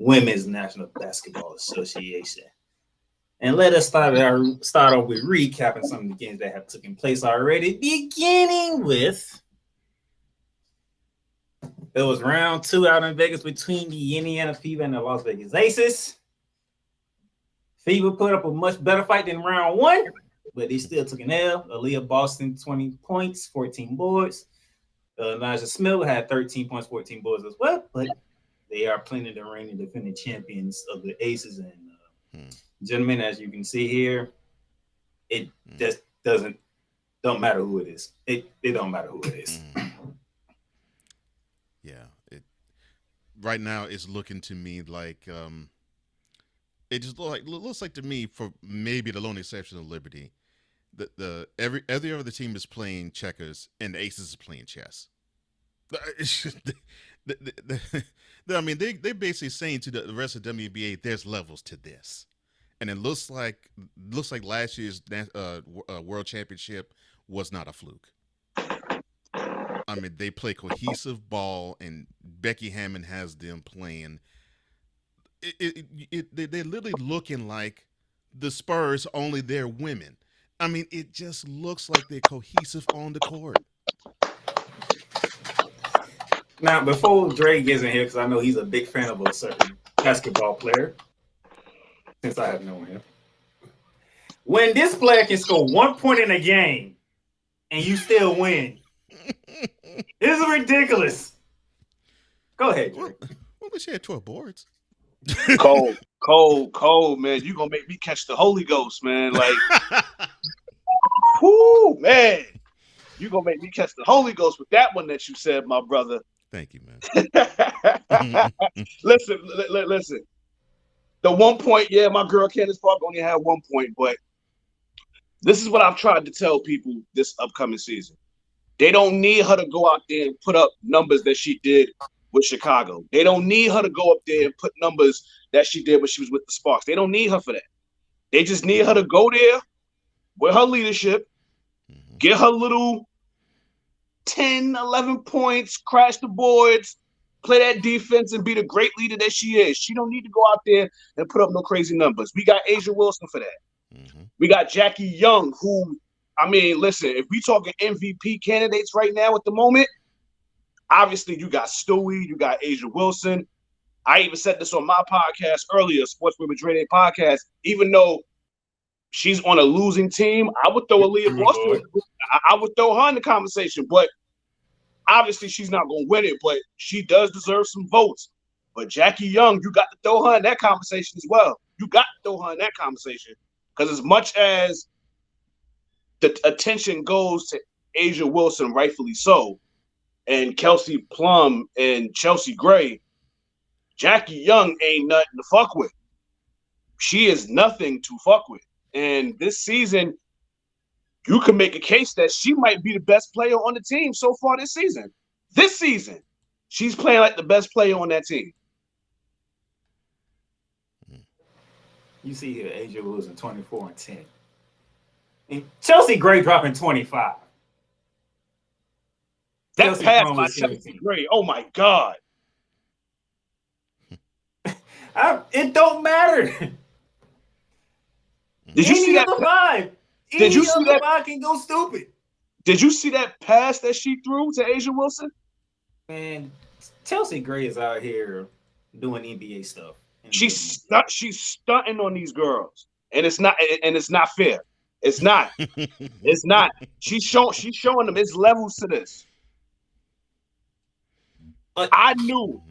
Women's National Basketball Association. And let us start off with recapping some of the games that have taken place already, beginning with it was round 2 out in Vegas between the Indiana Fever and the Las Vegas Aces. Fever put up a much better fight than round 1, but they still took an L. Aaliyah Boston, 20 points, 14 boards. Elijah Smith had 13 points, 14 boards as well, but they are plenty the reigning defending champions of the Aces. And gentlemen, as you can see here, it just don't matter who it is. It don't matter who it is. Yeah, right now it's looking to me like it just looks like to me, for maybe the lone exception of Liberty, every other team is playing checkers and the Aces is playing chess. I mean, they're basically saying to the rest of the WNBA, there's levels to this, and it looks like last year's World Championship was not a fluke. I mean, they play cohesive ball, and Becky Hammond has them playing. They're literally looking like the Spurs, only they're women. I mean, it just looks like they're cohesive on the court. Now, before Dre gets in here, because I know he's a big fan of a certain basketball player, since I have known him. When this player can score 1 point in a game and you still win, this is ridiculous. Go ahead, Dre. Well, she had 12 boards. Cole, man, you gonna make me catch the Holy Ghost, man. Like, whoo, man, you gonna make me catch the Holy Ghost with that one that you said, my brother. Thank you, man. Listen. The 1 point, yeah, my girl Candace Park only had 1 point, but this is what I've tried to tell people this upcoming season. They don't need her to go out there and put up numbers that she did with Chicago. They don't need her to go up there and put numbers that she did when she was with the Sparks. They don't need her for that. They just need her to go there with her leadership, get her little 10, 11 points, crash the boards, play that defense, and be the great leader that she is. She don't need to go out there and put up no crazy numbers. We got Asia Wilson for that. We got Jackie Young, who, I mean, listen, if we talking MVP candidates right now at the moment, obviously, you got Stewie, you got Asia Wilson. I even said this on my podcast earlier, Sports with Dray podcast. Even though she's on a losing team, I would throw Aaliyah Boston. I would throw her in the conversation, but obviously she's not going to win it. But she does deserve some votes. But Jackie Young, you got to throw her in that conversation as well. You got to throw her in that conversation because as much as the attention goes to Asia Wilson, rightfully so, and Kelsey Plum and Chelsea Gray, Jackie Young ain't nothing to fuck with. She is nothing to fuck with. And this season, you can make a case that she might be the best player on the team so far this season. This season, she's playing like the best player on that team. You see here, Asia Wilson 24 and 10. And Chelsea Gray dropping 25. That pass by Chelsea Gray, oh my God. It don't matter. Did you see that? Did you see that? Five can go stupid. Did you see that pass that she threw to Asia Wilson? Man, Chelsea Gray is out here doing NBA stuff. She's stunting on these girls, and it's not fair. It's not. It's not. She's showing them it's levels to this. But I knew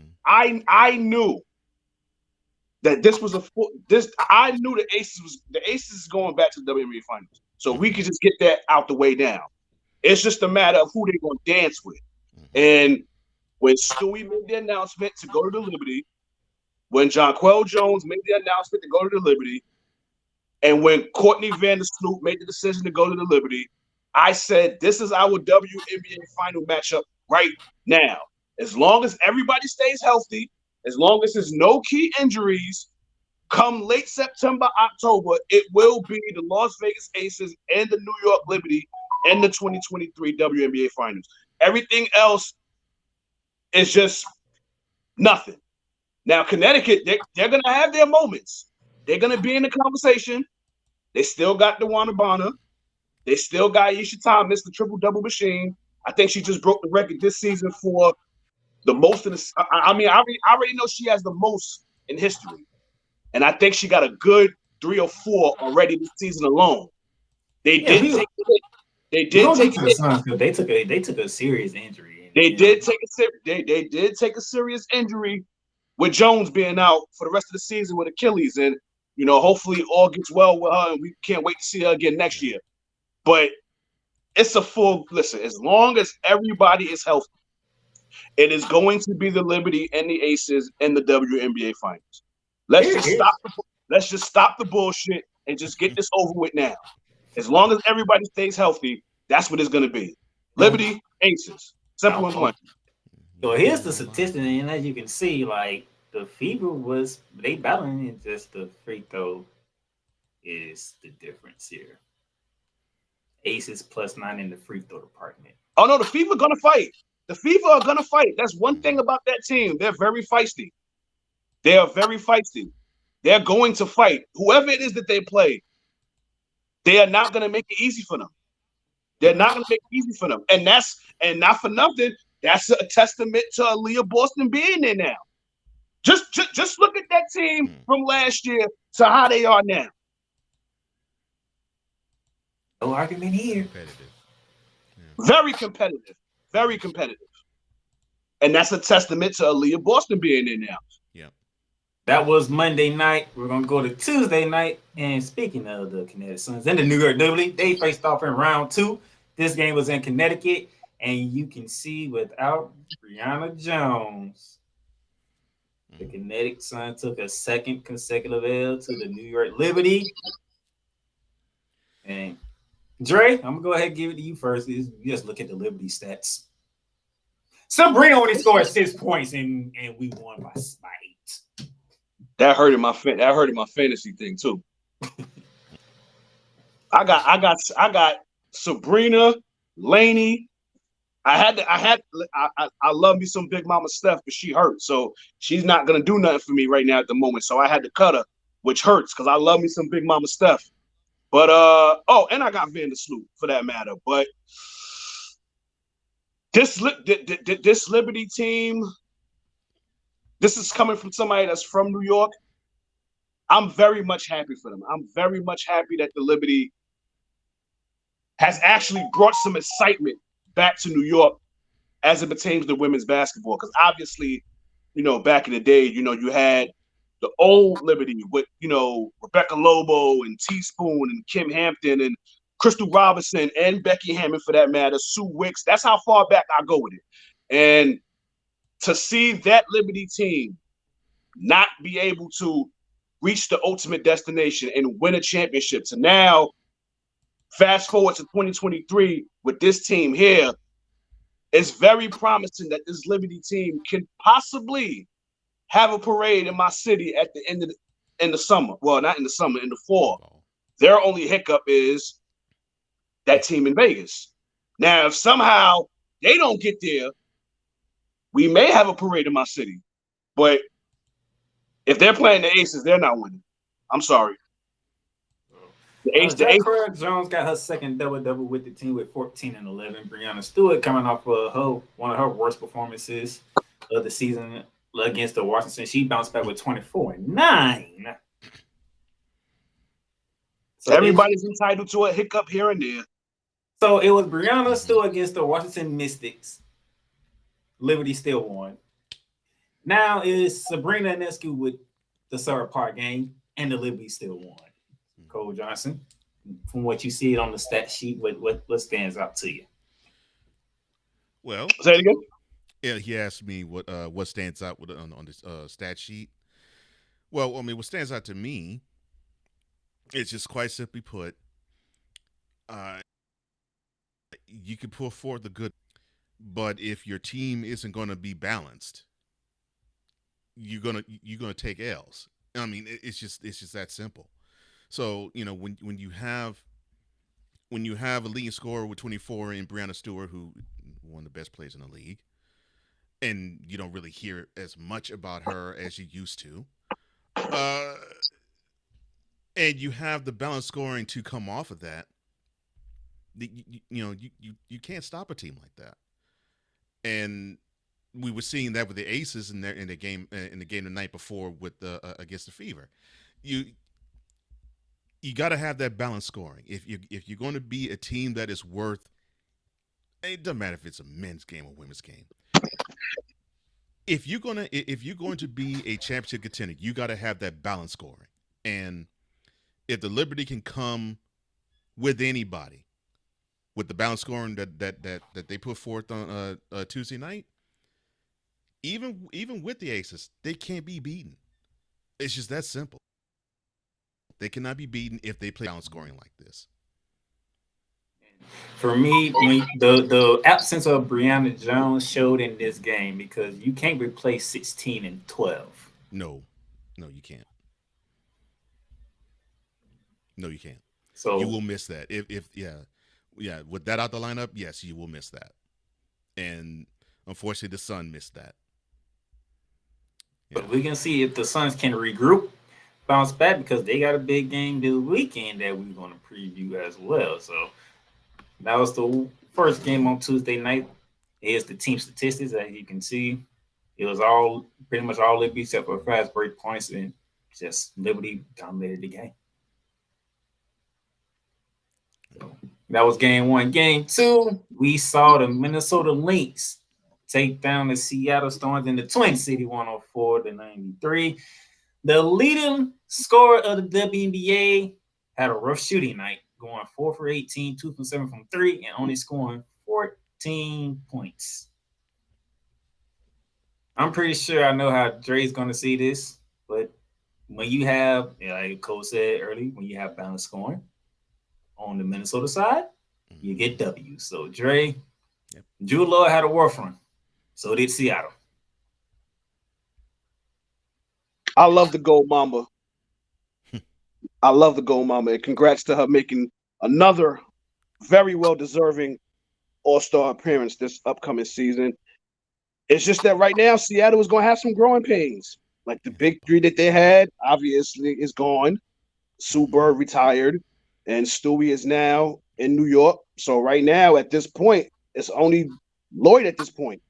that this was I knew the Aces is going back to the WNBA finals. So we could just get that out the way now. It's just a matter of who they're going to dance with. And when Stewie made the announcement to go to the Liberty, when Jonquel Jones made the announcement to go to the Liberty, and when Courtney Vandersloot made the decision to go to the Liberty, I said, this is our WNBA final matchup right now. As long as everybody stays healthy, as long as there's no key injuries, come late September, October, it will be the Las Vegas Aces and the New York Liberty in the 2023 WNBA Finals. Everything else is just nothing. Now, Connecticut, they're going to have their moments. They're going to be in the conversation. They still got DeWanna Bonner. They still got Isha Thomas, the triple-double machine. I think she just broke the record this season for the most in the. I mean, I already know she has the most in history, and I think she got a good 3 or 4 already this season alone. They did take a hit. They did take a hit. They took a serious injury. They did take a serious injury with Jones being out for the rest of the season with Achilles, and hopefully all gets well with her, and we can't wait to see her again next year. But it's a full listen. As long as everybody is healthy, it is going to be the Liberty and the Aces in the WNBA finals. Let's just stop the bullshit and just get this over with now. As long as everybody stays healthy, that's what it's going to be. Liberty, Aces. Simple and plain. So here's the statistic, and as you can see, like the Fever they battling it, just the free throw is the difference here. Aces +9 in the free throw department. Oh no, the Fever gonna fight. The Fever are gonna fight. That's one thing about that team. They're very feisty. They are very feisty. They're going to fight. Whoever it is that they play, they are not gonna make it easy for them. They're not gonna make it easy for them. And not for nothing, that's a testament to Aaliyah Boston being there now. Just look at that team from last year to how they are now. No argument here. Competitive. Yeah. Very competitive. Very competitive. And that's a testament to Aaliyah Boston being there now. Yeah. That was Monday night. We're going to go to Tuesday night. And speaking of the Connecticut Suns and the New York Liberty, they faced off in round 2. This game was in Connecticut. And you can see without Brianna Jones, the Connecticut Sun took a second consecutive L to the New York Liberty. And Dre, I'm going to go ahead and give it to you first. Just look at the Liberty stats. Sabrina only scored 6 points, and we won by 8. That hurted my fantasy thing too. I got Sabrina, Laney. I love me some Big Mama Steph, but she hurt, so she's not gonna do nothing for me right now at the moment. So I had to cut her, which hurts because I love me some Big Mama Steph. But and I got Vandersloot for that matter. But this Liberty team, this is coming from somebody that's from New York. I'm very much happy for them. I'm very much happy that the Liberty has actually brought some excitement back to New York as it pertains to women's basketball. Because obviously, back in the day, you had the old Liberty with, Rebecca Lobo and Teaspoon and Kim Hampton and Crystal Robinson and Becky Hammond, for that matter, Sue Wicks. That's how far back I go with it. And to see that Liberty team not be able to reach the ultimate destination and win a championship, to now fast forward to 2023 with this team here, it's very promising that this Liberty team can possibly have a parade in my city at the end of in the summer. Well, not in the summer, in the fall. Their only hiccup is that team in Vegas. Now, if somehow they don't get there, we may have a parade in my city. But if they're playing the Aces, they're not winning. I'm sorry. The Jonquel Jones got her second double-double with the team with 14 and 11. Brianna Stewart coming off of one of her worst performances of the season against the Washington. She bounced back with 24 and 9. So everybody's entitled to a hiccup here and there. So it was Brianna Stewart against the Washington Mystics. Liberty still won. Now is Sabrina Ionescu with the Surrey Park game, and the Liberty still won. Cole Johnson, from what you see it on the stat sheet, what stands out to you? Well, say it again. Yeah, he asked me what stands out on this stat sheet. Well, I mean, what stands out to me, it's just quite simply put, you can pull forward the good, but if your team isn't going to be balanced, you're gonna take L's. I mean, it's just that simple. So when you have a leading scorer with 24 in Brianna Stewart, who one of the best players in the league, and you don't really hear as much about her as you used to. Uh, and you have the balance scoring to come off of that. You can't stop a team like that. And we were seeing that with the Aces in the game the night before with the against the Fever. You got to have that balance scoring if you're going to be a team that is worth. It doesn't matter if it's a men's game or women's game. If you're going to be a championship contender, you got to have that balance scoring. And if the Liberty can come with anybody, with the balance scoring that they put forth on Tuesday night, even with the Aces, they can't be beaten. It's just that simple. They cannot be beaten if they play balance scoring like this. For me, when the absence of Brianna Jones showed in this game because you can't replace 16 and 12. No, you can't. No, you can't. So you will miss that. If with that out the lineup, yes, you will miss that. And unfortunately, the Sun missed that. But we can see if the Suns can regroup, bounce back, because they got a big game this weekend that we're going to preview as well. So that was the first game on Tuesday night. Here's the team statistics. As you can see, it was pretty much all Liberty except for fast break points, and just Liberty dominated the game. So that was game one. Game two, we saw the Minnesota Lynx take down the Seattle Storms in the Twin City 104-93. The leading scorer of the WNBA had a rough shooting night, going 4 for 18, 2 for 7 from 3, and only scoring 14 points. I'm pretty sure I know how Dre's going to see this, but when you have, like Cole said earlier, when you have balance scoring on the Minnesota side, you get W. So Dre, Drew Lloyd had a rough run. So did Seattle. I love the Gold Mamba. I love the Gold Mamba. And congrats to her making another very well-deserving All-Star appearance this upcoming season. It's just that right now, Seattle is going to have some growing pains. Like the big three that they had, obviously, is gone. Sue Bird retired, and Stewie is now in New York. So right now, at this point, it's only Lloyd at this point.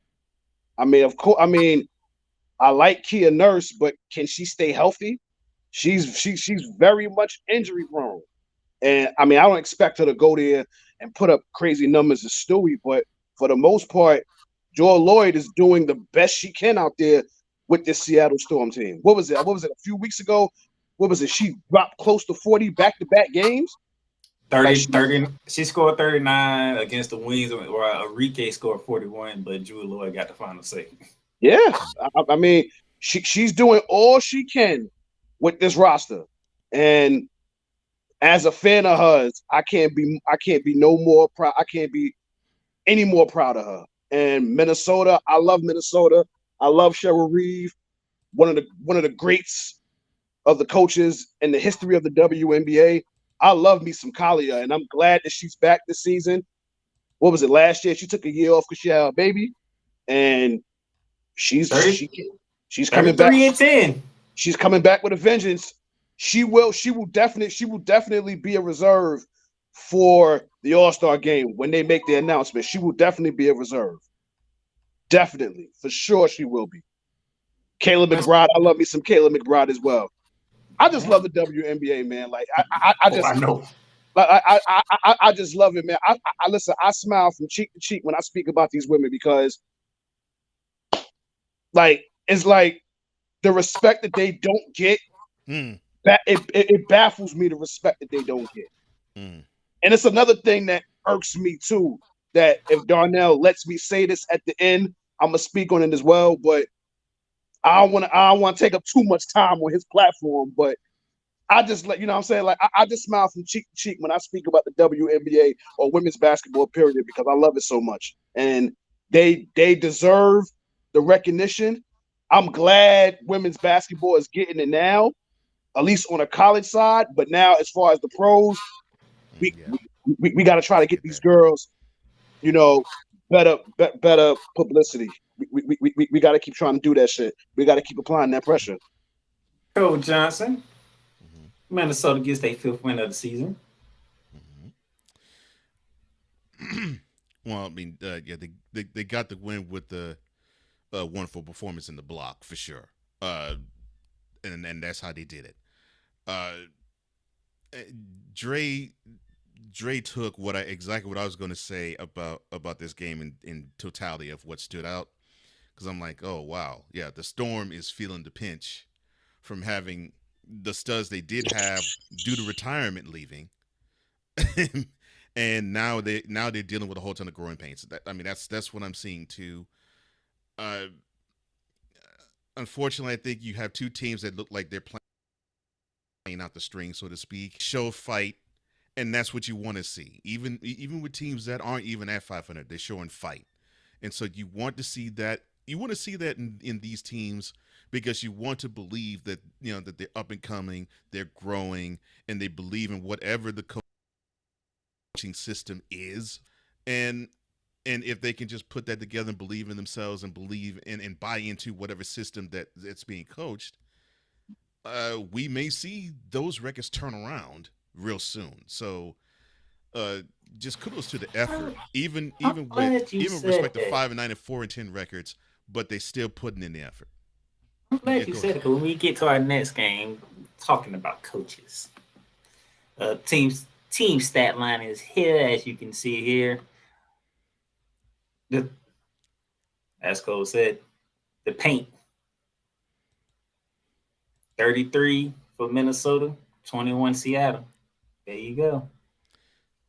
I mean, of course, I like Kia Nurse, but can she stay healthy? She's very much injury prone. And I don't expect her to go there and put up crazy numbers as Stewie, but for the most part, Joel Lloyd is doing the best she can out there with this Seattle Storm team. What was it? A few weeks ago? What was it? She dropped close to 40 back-to-back games. 30. She scored 39 against the Wings, while Enrique scored 41, but Drew Lloyd got the final say. Yeah, she's doing all she can with this roster, and as a fan of hers, I can't be no more proud. I can't be any more proud of her. And Minnesota, I love Minnesota. I love Cheryl Reeve, one of the greats of the coaches in the history of the WNBA. I love me some Kalia, and I'm glad that she's back this season. What was it, last year? She took a year off because she had a baby, and she's coming back. 3 and 10. She's coming back with a vengeance. She will definitely be a reserve for the All-Star game when they make the announcement. She will definitely be a reserve. Definitely, for sure, she will be. Kayla McBride, I love me some Kayla McBride as well. I just love the WNBA, man. Like I know. I just love it, man. I listen. I smile from cheek to cheek when I speak about these women because, like, it's like the respect that they don't get. It baffles me, the respect that they don't get. And it's another thing that irks me too. That if Darnell lets me say this at the end, I'm gonna speak on it as well. But I don't want to take up too much time on his platform, but I just you know what I'm saying, like I just smile from cheek to cheek when I speak about the WNBA or women's basketball period because I love it so much. And they deserve the recognition. I'm glad women's basketball is getting it now, at least on a college side. But now as far as the pros, we got to try to get these girls, better publicity. we got to keep trying to do that shit. We got to keep applying that pressure. Cole Johnson, Minnesota gets their 5th win of the season. Well, I mean, yeah, they got the win with the wonderful performance in the block for sure, and that's how they did it. Dre took exactly what I was going to say about this game in totality of what stood out, because I'm like, oh wow, yeah, the Storm is feeling the pinch from having the studs they did have due to retirement leaving. And now they're dealing with a whole ton of growing pains. That's what I'm seeing too. Unfortunately, I think you have two teams that look like they're playing out the string, so to speak. Show fight, and that's what you want to see. Even with teams that aren't even at 500, they're showing fight, and so you want to see that. You want to see that in these teams because you want to believe that that they're up and coming, they're growing, and they believe in whatever the coaching system is, and if they can just put that together and believe in themselves and believe in and buy into whatever system that's being coached, we may see those records turn around real soon. So just kudos to the effort, even with respect to 5-9 and 4-10 records, but they still putting in the effort. I'm glad you said it, because when we get to our next game, talking about coaches, team stat line is here, as you can see here. As Cole said, the paint. 33 for Minnesota, 21 Seattle. There you go.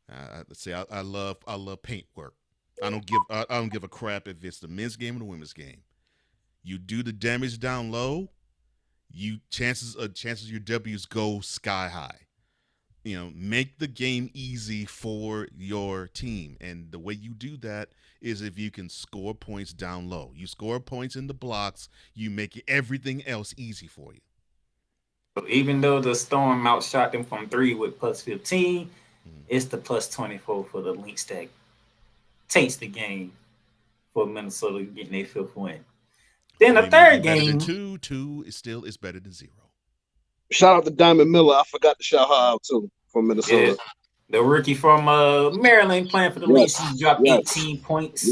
Let's see. I love paint work. I don't give a crap if it's the men's game or the women's game. You do the damage down low, chances your W's go sky high. Make the game easy for your team, and the way you do that is if you can score points down low. You score points in the blocks, you make everything else easy for you. So even though the Storm outshot them from 3 with plus 15, it's the plus 24 for the Lynx that takes the game for Minnesota getting their 5th win. Then the third game, two is better than 0. Shout out to Diamond Miller. I forgot to shout her out too from Minnesota. Yeah. The rookie from Maryland playing for the Lynx. He dropped 18 points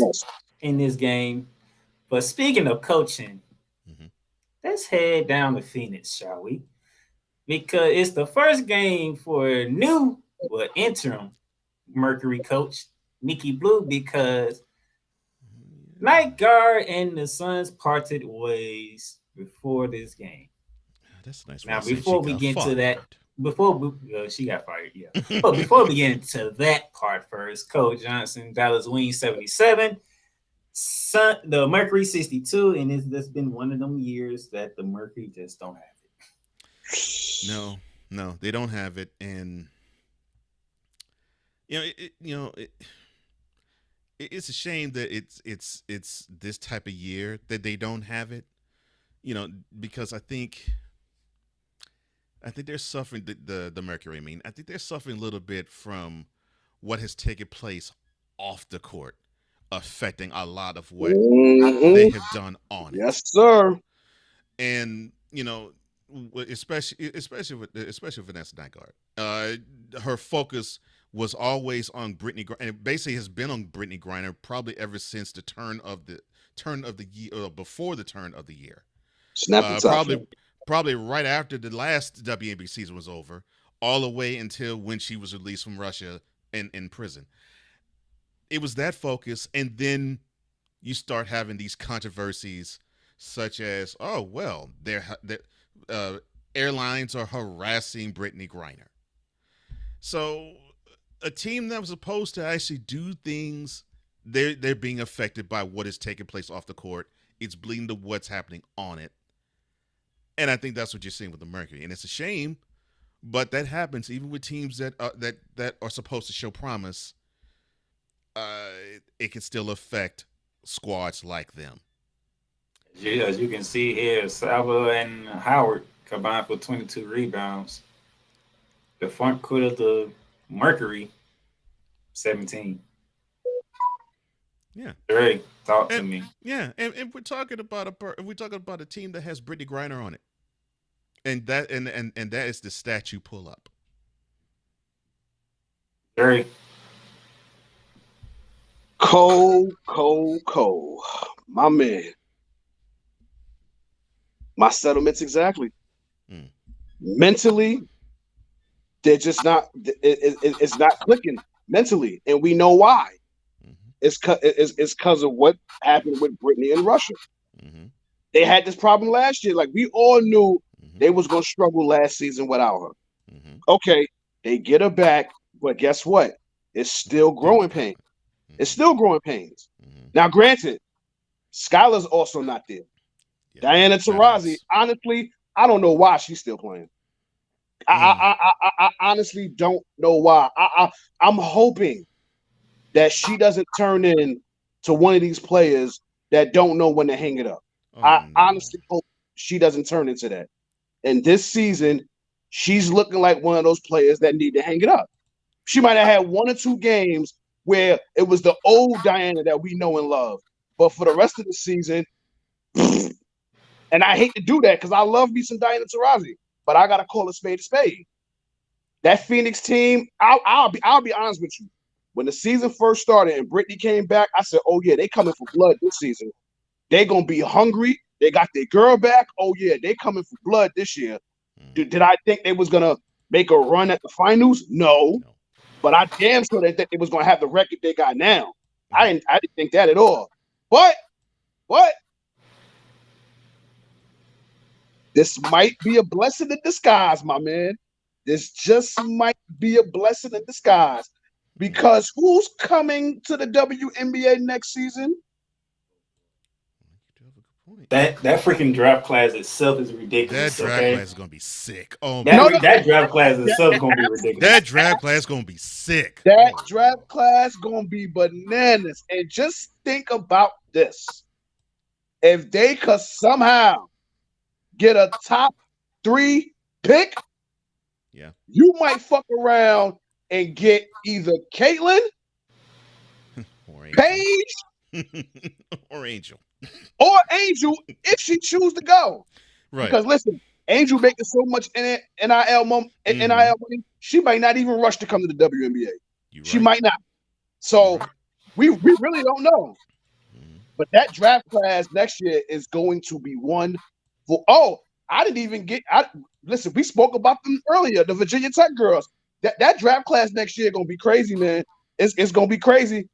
in this game. But speaking of coaching, let's head down to Phoenix, shall we? Because it's the first game for interim Mercury coach, Nikki Blue, because Night Guard and the Suns parted ways before this game. That's nice. Now, before we get to that, she got fired, yeah. But before we get into that part first, Cole Johnson, Dallas Wings 77, the Mercury 62, and that's been one of them years that the Mercury just don't have it. No, they don't have it, and it's a shame that it's this type of year that they don't have it. Because I think they're suffering the Mercury. I mean, I think they're suffering a little bit from what has taken place off the court, affecting a lot of what they have done on it. Yes, sir. And especially with Vanessa Nygaard, her focus was always on Brittany, and it basically has been on Brittany Griner probably ever since the turn of the year, before the turn of the year. Probably right after the last WNBA season was over, all the way until when she was released from Russia in prison. It was that focus, and then you start having these controversies, such as, airlines are harassing Brittany Griner. So a team that was supposed to actually do things, they're being affected by what is taking place off the court. It's bleeding to what's happening on it. And I think that's what you're seeing with the Mercury. And it's a shame, but that happens even with teams that are supposed to show promise. It can still affect squads like them. Yeah, as you can see here, Salvo and Howard combined for 22 rebounds. The front court of the Mercury, 17. Yeah. Dre, talk to And me. yeah, and we're talking about a team that has Brittany Griner on it, and that is the stat you pull up. Dre, Cole. My man. My settlements exactly. Mm. Mentally, they're just not. It's not clicking mentally, and we know why. Mm-hmm. It's because of what happened with Brittany and Russia. Mm-hmm. They had this problem last year. Like we all knew Mm-hmm. they was gonna struggle last season without her. Mm-hmm. Okay, they get her back, but guess what? It's still Didn't growing look pains. happen. It's Mm-hmm. still growing pains. Mm-hmm. Now, granted, Skylar's also not there. Yeah, Diana that Taurasi, hurts. honestly, I don't know why she's still playing. Mm. I honestly don't know why. I'm hoping that she doesn't turn in to one of these players that don't know when to hang it up. Oh I no. honestly hope she doesn't turn into that. And this season, she's looking like one of those players that need to hang it up. She might have had one or two games where it was the old Diana that we know and love. But for the rest of the season, and I hate to do that because I love me some Diana Taurasi, but I gotta call a spade a spade. That Phoenix team, I'll be honest with you. When the season first started and Brittany came back, I said, "Oh yeah, they coming for blood this season. They gonna be hungry. They got their girl back. Oh yeah, they coming for blood this year." Mm. Did I think they was gonna make a run at the finals? No, No. but I damn sure that they was gonna have the record they got now. Mm. I didn't think that at all. But what? This might be a blessing in disguise, my man. This just might be a blessing in disguise. Mm. Because who's coming to the WNBA next season? You do have a good point. that freaking draft class itself is That ridiculous. draft Okay, class is gonna be sick. Oh my No, that no, god. that draft class itself is gonna be That ridiculous. draft class is gonna be sick. that Oh draft class gonna be bananas. And just think about this. If they could somehow get a top 3 pick, yeah. you might fuck around and get either Caitlin, Or Angel. Paige, Or Angel. or Angel if she choose to go. Right. Because listen, Angel making so much NIL Mm-hmm. money, she might not even rush to come to the WNBA. You She right. might not. You So right. we really don't know. Mm-hmm. But that draft class next year is going to be one for. Oh, I didn't even get. Listen, we spoke about them earlier. The Virginia Tech girls. That draft class next year gonna be crazy, man. It's gonna be crazy.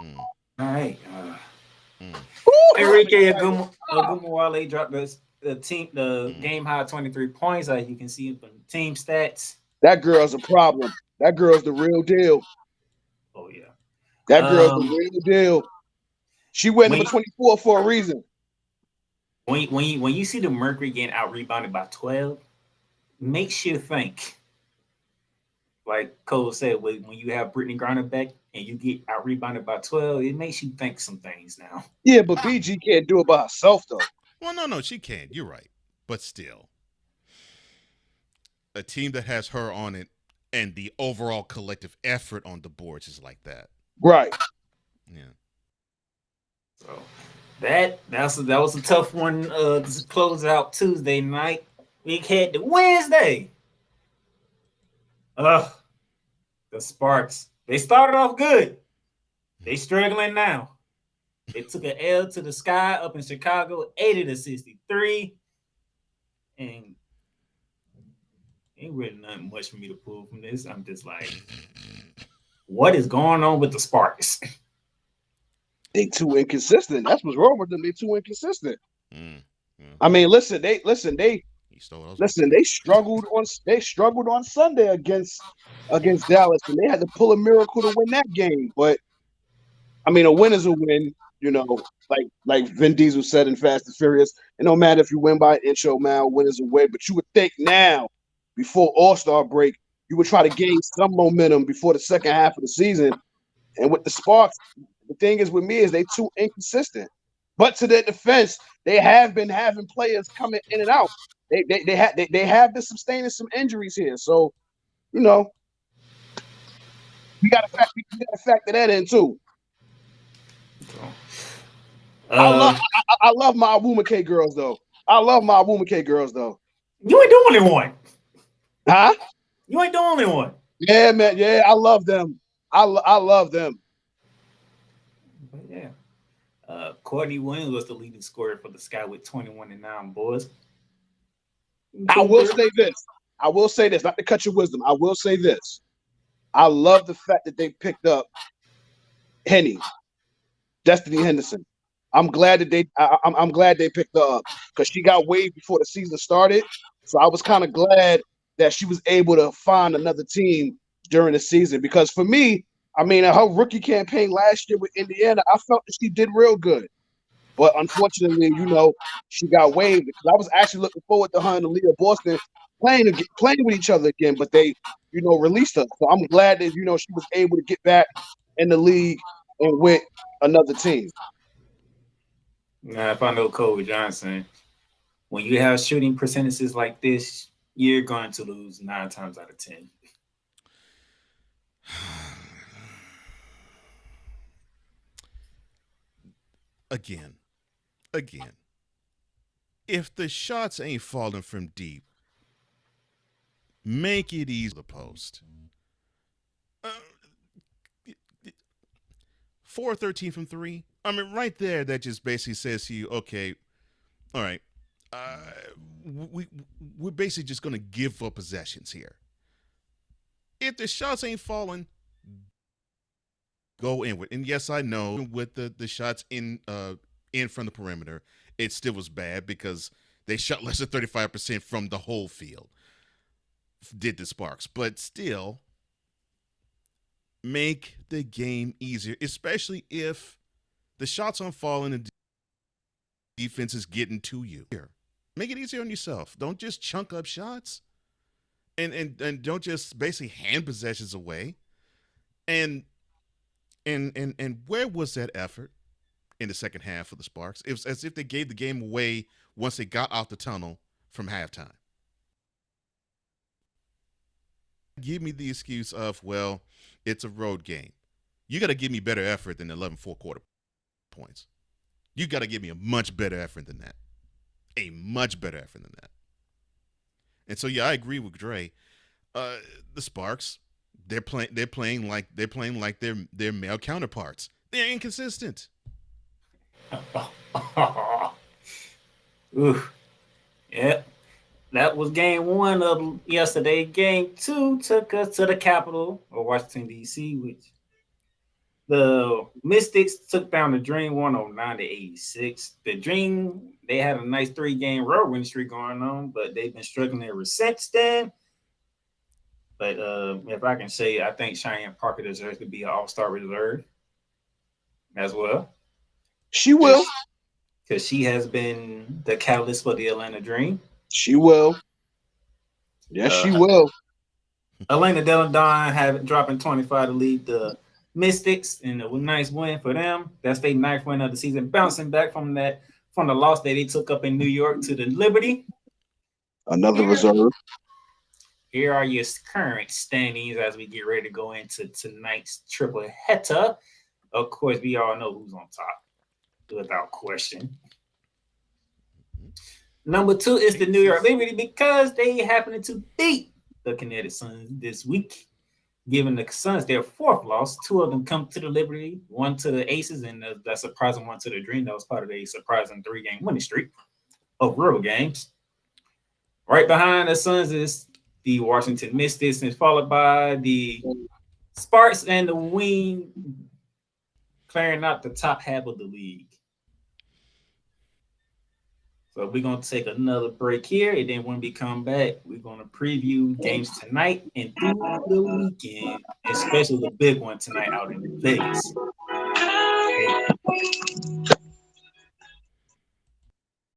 Mm. All right. Mm. Enrique Agumawale dropped the Mm. game high 23 points. You can see from team stats. That girl's a problem. That girl's the real deal. Oh yeah. That girl's the Um, real deal. She went when number 24 for a reason. when you see the Mercury getting out rebounded by 12, makes you think. Like Cole said, when you have Brittany Griner back and you get out rebounded by 12, it makes you think some things now. Yeah, but BG can't do it by herself though. Well, no, she can't. You're right. But still, a team that has her on it and the overall collective effort on the boards is like that. Right. Yeah. So that was a tough one to close out Tuesday night. We had the Wednesday. The Sparks. They started off good. They struggling now. They took an L to the Sky up in Chicago, 80-63. And ain't really nothing much for me to pull from this. I'm just like, what is going on with the Sparks? They too inconsistent. That's what's wrong with them. They too inconsistent. Mm. Yeah. I mean, they He stole those. they struggled on Sunday against Dallas, and they had to pull a miracle to win that game. But I mean, a win is a win, you know. Like Vin Diesel said in Fast and Furious, it no matter if you win by an inch or a mile, win is a win. But you would think now, before All-Star break, you would try to gain some momentum before the second half of the season. And with the Sparks, the thing is with me is they too inconsistent. But to their defense, they have been having players coming in and out. They have been sustaining some injuries here. So, you know, We got to factor that in too. I love my Awumake girls though. You ain't the only one. Huh? You ain't the only one. Yeah, man. Yeah, I love them. I love them. But yeah. Courtney Williams was the leading scorer for the Sky with 21 and 9 boys. I will say this, not to cut your wisdom. I will say this. I love the fact that they picked up Destiny Henderson. I'm glad that I'm glad they picked her up because she got waived before the season started. So I was kind of glad that she was able to find another team during the season. Because for me, I mean, her rookie campaign last year with Indiana, I felt that she did real good. But unfortunately, she got waived because I was actually looking forward to her and Aaliyah Boston playing with each other again, but they, released her. So I'm glad that, she was able to get back in the league and with another team. Now, if I know Cole Johnson, when you have shooting percentages like this, you're going to lose 9 times out of 10. Again, if the shots ain't falling from deep, make it easy to the post. 4-13 from 3. I mean, right there, that just basically says to you, okay, all right, we're basically just going to give up possessions here. If the shots ain't falling, go in with. And yes, I know with the shots in from the perimeter, it still was bad because they shot less than 35% from the whole field. Did the Sparks, but still make the game easier, especially if the shots aren't falling and defense is getting to you. Make it easier on yourself. Don't just chunk up shots, and don't just basically hand possessions away. And where was that effort in the second half for the Sparks? It was as if they gave the game away once they got out the tunnel from halftime. Give me the excuse of, well, it's a road game. You got to give me better effort than 11 four-quarter points. You got to give me a much better effort than that. A much better effort than that. And so, yeah, I agree with Dray. The Sparks, they're playing like their male counterparts. They're inconsistent. Ooh. Yep. That was game 1 of yesterday. Game 2 took us to the capital of Washington, D.C., which the Mystics took down the Dream 109-86. The Dream, they had a nice 3-game road win streak going on, but they've been struggling ever since then. But if I can say, I think Cheyenne Parker deserves to be an all-star reserve as well. She will. Because she has been the catalyst for the Atlanta Dream. She will. Yes, she will. Elena Delle Donne dropping 25 to lead the Mystics, and a nice win for them. That's their 9th win of the season, bouncing back from the loss that they took up in New York to the Liberty. Another reserve. Here are your current standings as we get ready to go into tonight's triple header. Of course, we all know who's on top, without question. Number 2 is the New York Liberty because they happened to beat the Connecticut Suns this week, giving the Suns their 4th loss. 2 of them come to the Liberty, 1 to the Aces, and that surprising 1 to the Dream. That was part of a surprising 3-game winning streak of road games. Right behind the Suns is the Washington Mystics, and followed by the Sparks and the Wing, clearing out the top half of the league. So we're going to take another break here, and then when we come back, we're going to preview games tonight and through the weekend, especially the big one tonight out in Vegas. Okay.